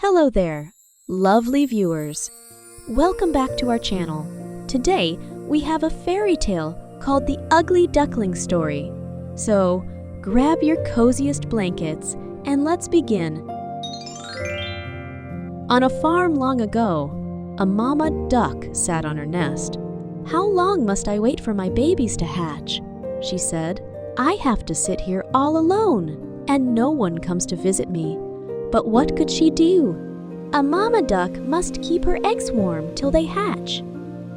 Hello there, lovely viewers. Welcome back to our channel. Today, we have a fairy tale called The Ugly Duckling Story. So, grab your coziest blankets and let's begin. On a farm long ago, a mama duck sat on her nest. "How long must I wait for my babies to hatch?" she said. "I have to sit here all alone, and no one comes to visit me." But what could she do? A mama duck must keep her eggs warm till they hatch.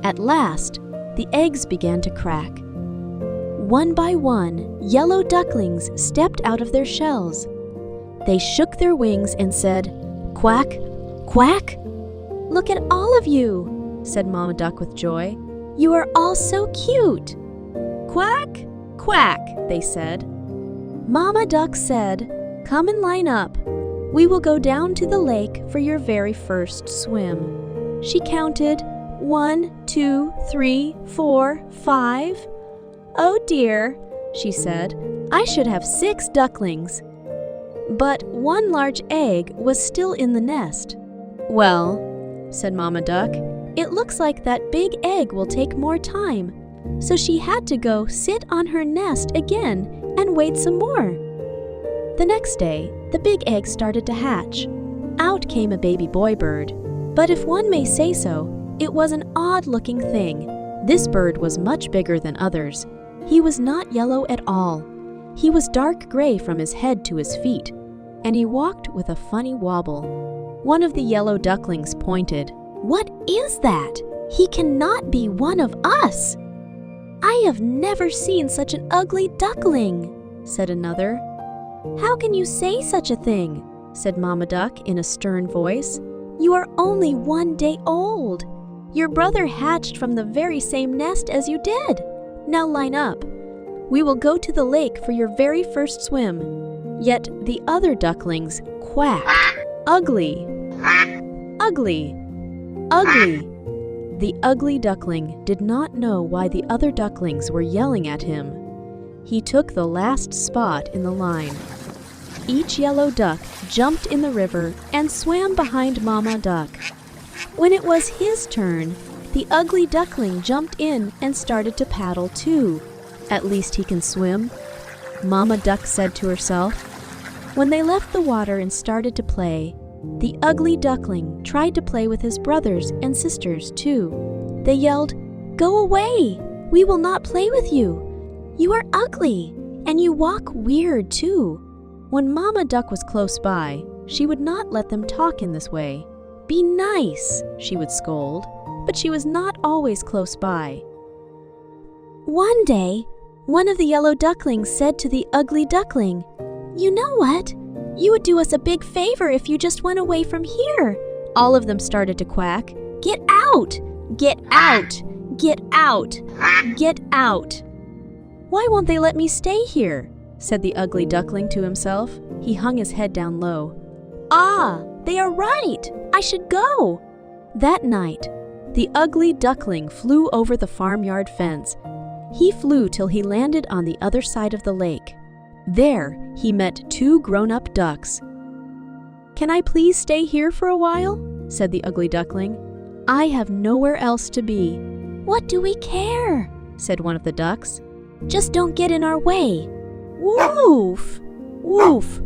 At last, the eggs began to crack. One by one, yellow ducklings stepped out of their shells. They shook their wings and said, "Quack, quack!" "Look at all of you," said Mama Duck with joy. "You are all so cute." "Quack, quack," they said. Mama Duck said, "Come and line up. We will go down to the lake for your very first swim." She counted 1, 2, 3, 4, 5. "Oh dear," she said, "I should have 6 ducklings." But one large egg was still in the nest. "Well," said Mama Duck, "it looks like that big egg will take more time." So she had to go sit on her nest again and wait some more. The next day, the big egg started to hatch. Out came a baby boy bird. But if one may say so, it was an odd-looking thing. This bird was much bigger than others. He was not yellow at all. He was dark gray from his head to his feet, and he walked with a funny wobble. One of the yellow ducklings pointed. "What is that? He cannot be one of us." "I have never seen such an ugly duckling," said another. "How can you say such a thing?" said Mama Duck in a stern voice. "You are only 1 day old. Your brother hatched from the very same nest as you did. Now line up. We will go to the lake for your very first swim." Yet the other ducklings quacked, "Ugly, ugly, ugly." The ugly duckling did not know why the other ducklings were yelling at him. He took the last spot in the line. Each yellow duck jumped in the river and swam behind Mama Duck. When it was his turn, the ugly duckling jumped in and started to paddle too. "At least he can swim," Mama Duck said to herself. When they left the water and started to play, the ugly duckling tried to play with his brothers and sisters too. They yelled, "Go away! We will not play with you! You are ugly, and you walk weird too." When Mama Duck was close by, she would not let them talk in this way. "Be nice," she would scold, but she was not always close by. One day, one of the yellow ducklings said to the ugly duckling, "You know what? You would do us a big favor if you just went away from here." All of them started to quack, "Get out! Get out! Get out! Get out!" "Why won't they let me stay here?" said the ugly duckling to himself. He hung his head down low. "Ah, they are right! I should go!" That night, the ugly duckling flew over the farmyard fence. He flew till he landed on the other side of the lake. There, he met 2 grown-up ducks. "Can I please stay here for a while?" said the ugly duckling. "I have nowhere else to be." "What do we care?" said one of the ducks. "Just don't get in our way." Woof! Woof!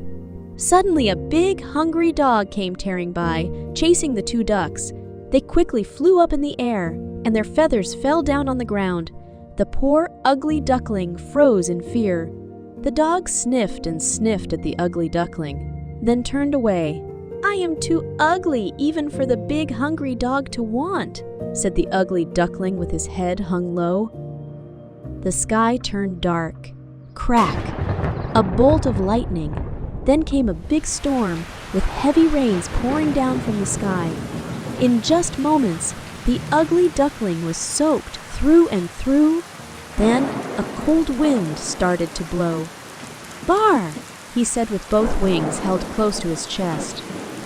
Suddenly a big, hungry dog came tearing by, chasing the 2 ducks. They quickly flew up in the air, and their feathers fell down on the ground. The poor, ugly duckling froze in fear. The dog sniffed and sniffed at the ugly duckling, then turned away. "I am too ugly even for the big, hungry dog to want," said the ugly duckling with his head hung low. The sky turned dark. Crack! A bolt of lightning. Then came a big storm with heavy rains pouring down from the sky. In just moments, the ugly duckling was soaked through and through. Then a cold wind started to blow. "Bar!" he said with both wings held close to his chest.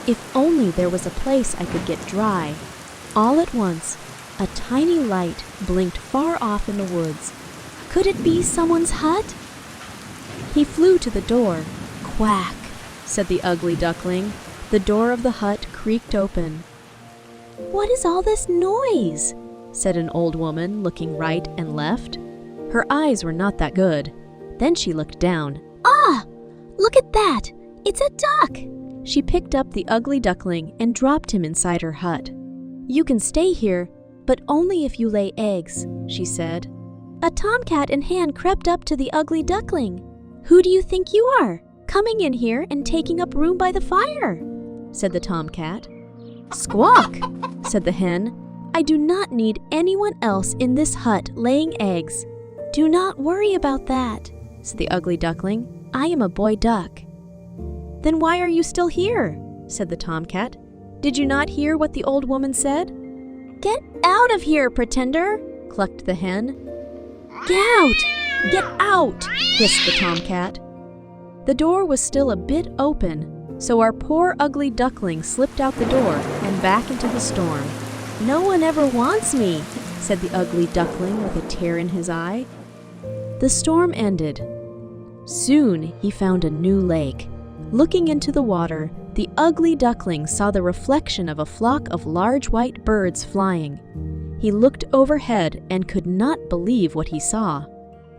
"If only there was a place I could get dry." All at once, a tiny light blinked far off in the woods. Could it be someone's hut? He flew to the door. "Quack!" said the ugly duckling. The door of the hut creaked open. "What is all this noise?" said an old woman, looking right and left. Her eyes were not that good. Then she looked down. "Ah! Look at that! It's a duck!" She picked up the ugly duckling and dropped him inside her hut. "You can stay here, but only if you lay eggs," she said. A tomcat and hen crept up to the ugly duckling. "Who do you think you are, coming in here and taking up room by the fire?" said the tomcat. "Squawk," said the hen. "I do not need anyone else in this hut laying eggs." "Do not worry about that," said the ugly duckling. "I am a boy duck." "Then why are you still here?" said the tomcat. "Did you not hear what the old woman said?" "Get out of here, pretender!" clucked the hen. "Get out! Get out!" hissed the tomcat. The door was still a bit open, so our poor ugly duckling slipped out the door and back into the storm. "No one ever wants me," said the ugly duckling with a tear in his eye. The storm ended. Soon he found a new lake. Looking into the water, the ugly duckling saw the reflection of a flock of large white birds flying. He looked overhead and could not believe what he saw.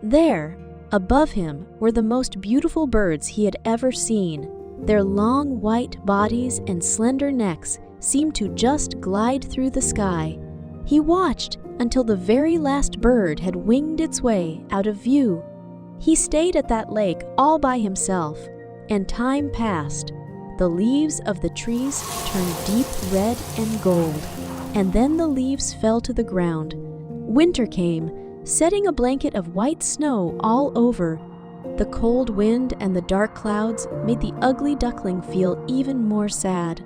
There, above him, were the most beautiful birds he had ever seen. Their long white bodies and slender necks seemed to just glide through the sky. He watched until the very last bird had winged its way out of view. He stayed at that lake all by himself, and time passed. The leaves of the trees turned deep red and gold, and then the leaves fell to the ground. Winter came, setting a blanket of white snow all over. The cold wind and the dark clouds made the ugly duckling feel even more sad.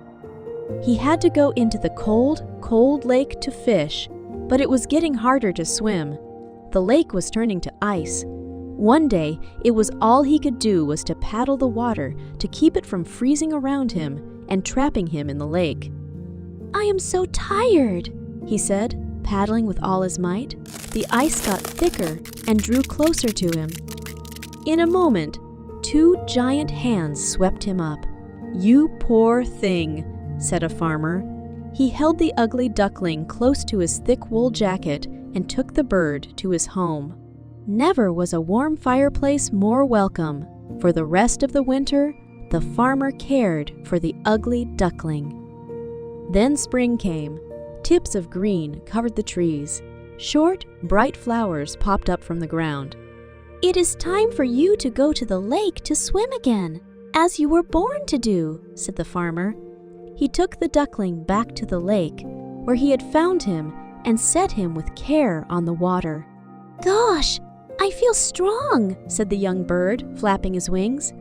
He had to go into the cold, cold lake to fish, but it was getting harder to swim. The lake was turning to ice. One day, it was all he could do was to paddle the water to keep it from freezing around him and trapping him in the lake. "I am so tired," he said, paddling with all his might. The ice got thicker and drew closer to him. In a moment, two giant hands swept him up. "You poor thing," said a farmer. He held the ugly duckling close to his thick wool jacket and took the bird to his home. Never was a warm fireplace more welcome. For the rest of the winter, the farmer cared for the ugly duckling. Then spring came. Tips of green covered the trees. Short, bright flowers popped up from the ground. "It is time for you to go to the lake to swim again, as you were born to do," said the farmer. He took the duckling back to the lake, where he had found him, and set him with care on the water. "Gosh, I feel strong," said the young bird, flapping his wings.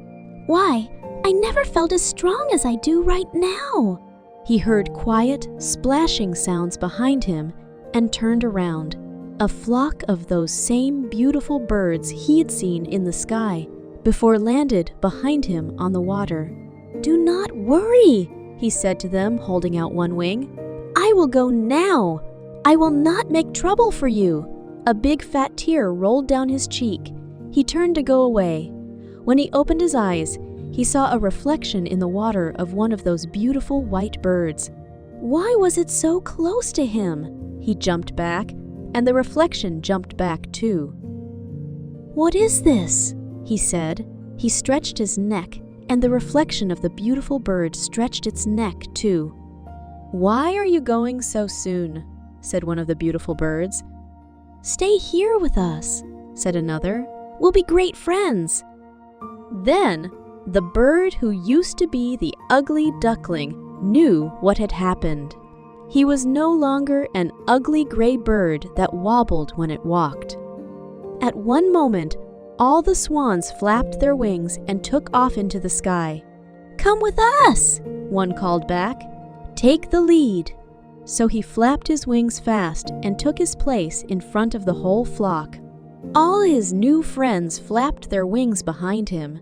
"Why, I never felt as strong as I do right now." He heard quiet, splashing sounds behind him and turned around. A flock of those same beautiful birds he had seen in the sky before landed behind him on the water. "Do not worry," he said to them, holding out one wing. "I will go now. I will not make trouble for you." A big fat tear rolled down his cheek. He turned to go away. When he opened his eyes, he saw a reflection in the water of one of those beautiful white birds. Why was it so close to him? He jumped back, and the reflection jumped back too. "What is this?" he said. He stretched his neck, and the reflection of the beautiful bird stretched its neck too. "Why are you going so soon?" said one of the beautiful birds. "Stay here with us," said another. "We'll be great friends." Then the bird who used to be the ugly duckling knew what had happened. He was no longer an ugly gray bird that wobbled when it walked. At one moment, all the swans flapped their wings and took off into the sky. "Come with us," one called back. "Take the lead." So he flapped his wings fast and took his place in front of the whole flock. All his new friends flapped their wings behind him.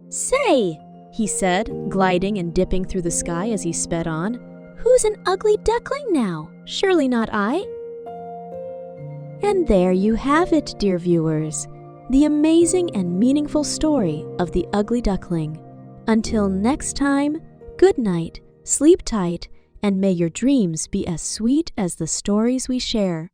"Say," he said, gliding and dipping through the sky as he sped on, "who's an ugly duckling now? Surely not I." And there you have it, dear viewers, the amazing and meaningful story of the ugly duckling. Until next time, good night, Sleep tight, and may your dreams be as sweet as the stories we share.